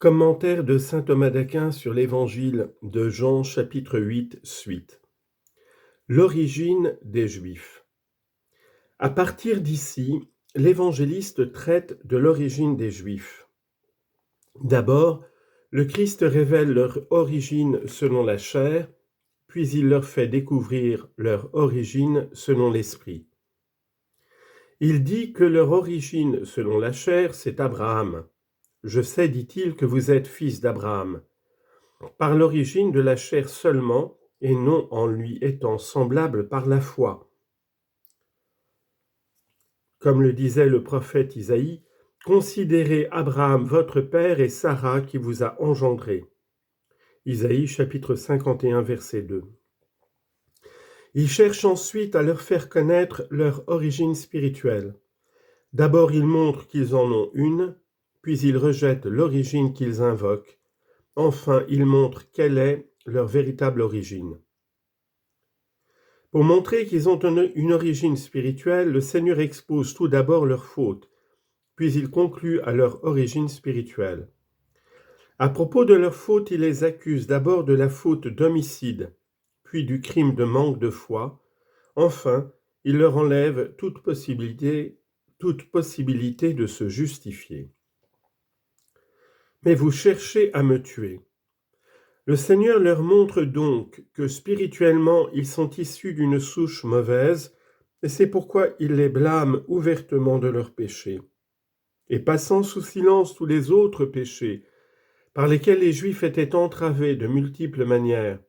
Commentaire de saint Thomas d'Aquin sur l'Évangile de Jean chapitre 8 suite. L'origine des Juifs. À partir d'ici, l'évangéliste traite de l'origine des Juifs. D'abord, le Christ révèle leur origine selon la chair, puis il leur fait découvrir leur origine selon l'esprit. Il dit que leur origine selon la chair, c'est Abraham. Je sais, dit-il, que vous êtes fils d'Abraham, par l'origine de la chair seulement, et non en lui étant semblable par la foi. Comme le disait le prophète Isaïe, « Considérez Abraham votre père et Sarah qui vous a engendré ». Isaïe chapitre 51 verset 2. Il cherche ensuite à leur faire connaître leur origine spirituelle. D'abord il montre qu'ils en ont une, puis il rejette l'origine qu'ils invoquent. Enfin, il montre quelle est leur véritable origine. Pour montrer qu'ils ont une origine spirituelle, le Seigneur expose tout d'abord leurs fautes, puis il conclut à leur origine spirituelle. À propos de leurs fautes, il les accuse d'abord de la faute d'homicide, puis du crime de manque de foi. Enfin, il leur enlève toute possibilité de se justifier. Mais vous cherchez à me tuer. Le Seigneur leur montre donc que spirituellement ils sont issus d'une souche mauvaise, et c'est pourquoi il les blâme ouvertement de leurs péchés. Et passant sous silence tous les autres péchés, par lesquels les Juifs étaient entravés de multiples manières,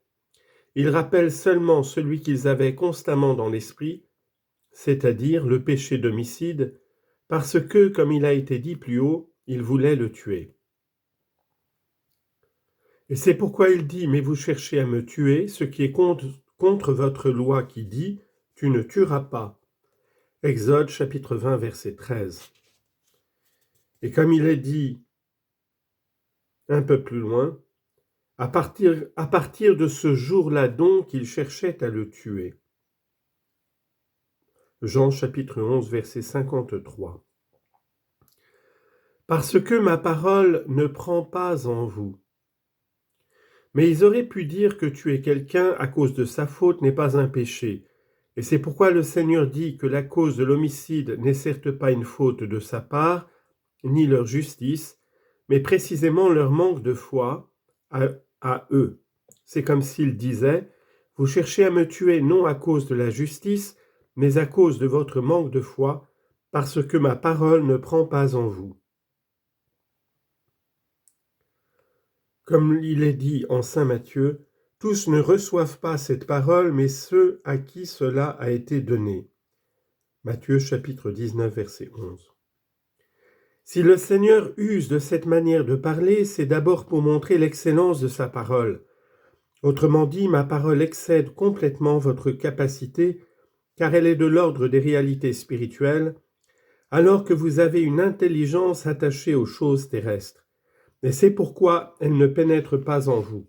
il rappelle seulement celui qu'ils avaient constamment dans l'esprit, c'est-à-dire le péché d'homicide, parce que, comme il a été dit plus haut, ils voulaient le tuer. Et c'est pourquoi il dit « Mais vous cherchez à me tuer, ce qui est contre votre loi qui dit « Tu ne tueras pas ». Exode chapitre 20 verset 13. Et comme il est dit un peu plus loin, à partir de ce jour-là donc, il cherchait à le tuer. Jean chapitre 11 verset 53. Parce que ma parole ne prend pas en vous. Mais ils auraient pu dire que tuer quelqu'un à cause de sa faute n'est pas un péché. Et c'est pourquoi le Seigneur dit que la cause de l'homicide n'est certes pas une faute de sa part, ni leur justice, mais précisément leur manque de foi à eux. C'est comme s'il disait « Vous cherchez à me tuer non à cause de la justice, mais à cause de votre manque de foi, parce que ma parole ne prend pas en vous. » Comme il est dit en saint Matthieu, « Tous ne reçoivent pas cette parole, mais ceux à qui cela a été donné. » Matthieu chapitre 19 verset 11. Si le Seigneur use de cette manière de parler, c'est d'abord pour montrer l'excellence de sa parole. Autrement dit, ma parole excède complètement votre capacité, car elle est de l'ordre des réalités spirituelles, alors que vous avez une intelligence attachée aux choses terrestres. Et c'est pourquoi elle ne pénètre pas en vous.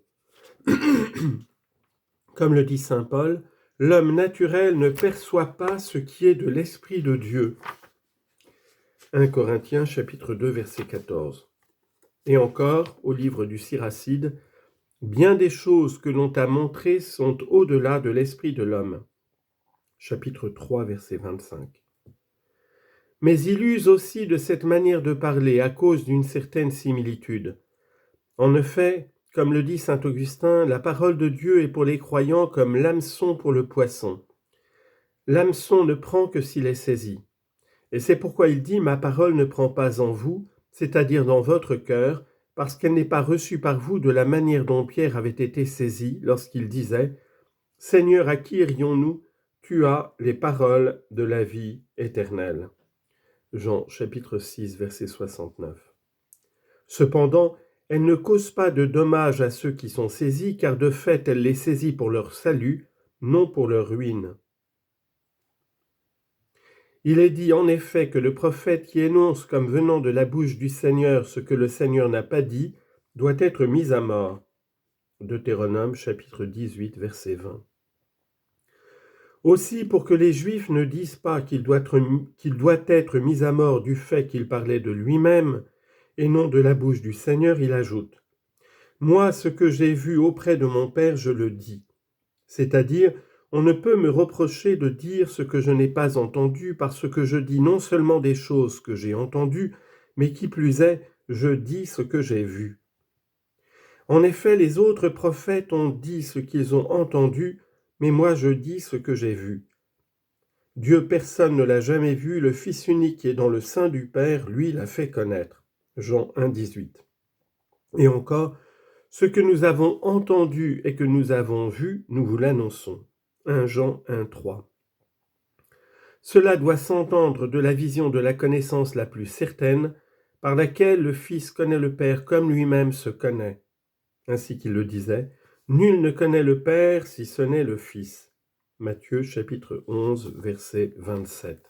Comme le dit saint Paul, l'homme naturel ne perçoit pas ce qui est de l'Esprit de Dieu. 1 Corinthiens chapitre 2 verset 14. Et encore, au livre du Siracide, bien des choses que l'on t'a montrées sont au-delà de l'esprit de l'homme. Chapitre 3 verset 25. Mais il use aussi de cette manière de parler à cause d'une certaine similitude. En effet, comme le dit saint Augustin, la parole de Dieu est pour les croyants comme l'hameçon pour le poisson. L'hameçon ne prend que s'il est saisi. Et c'est pourquoi il dit « Ma parole ne prend pas en vous », c'est-à-dire dans votre cœur, parce qu'elle n'est pas reçue par vous de la manière dont Pierre avait été saisi lorsqu'il disait « Seigneur, à qui irions-nous? Tu as les paroles de la vie éternelle. » Jean chapitre 6 verset 69. Cependant, elle ne cause pas de dommages à ceux qui sont saisis, car de fait elle les saisit pour leur salut, non pour leur ruine. Il est dit en effet que le prophète qui énonce comme venant de la bouche du Seigneur ce que le Seigneur n'a pas dit, doit être mis à mort. Deutéronome chapitre 18 verset 20. Aussi, pour que les Juifs ne disent pas qu'il doit être mis à mort du fait qu'il parlait de lui-même, et non de la bouche du Seigneur, il ajoute « Moi, ce que j'ai vu auprès de mon Père, je le dis ». C'est-à-dire, on ne peut me reprocher de dire ce que je n'ai pas entendu parce que je dis non seulement des choses que j'ai entendues, mais qui plus est, je dis ce que j'ai vu. En effet, les autres prophètes ont dit ce qu'ils ont entendu, mais moi je dis ce que j'ai vu. Dieu personne ne l'a jamais vu, le Fils unique qui est dans le sein du Père, lui l'a fait connaître. Jean 1, 18. Et encore, ce que nous avons entendu et que nous avons vu, nous vous l'annonçons. 1 Jean 1, 3. Cela doit s'entendre de la vision de la connaissance la plus certaine, par laquelle le Fils connaît le Père comme lui-même se connaît. Ainsi qu'il le disait, « Nul ne connaît le Père si ce n'est le Fils ». Matthieu chapitre 11, verset 27.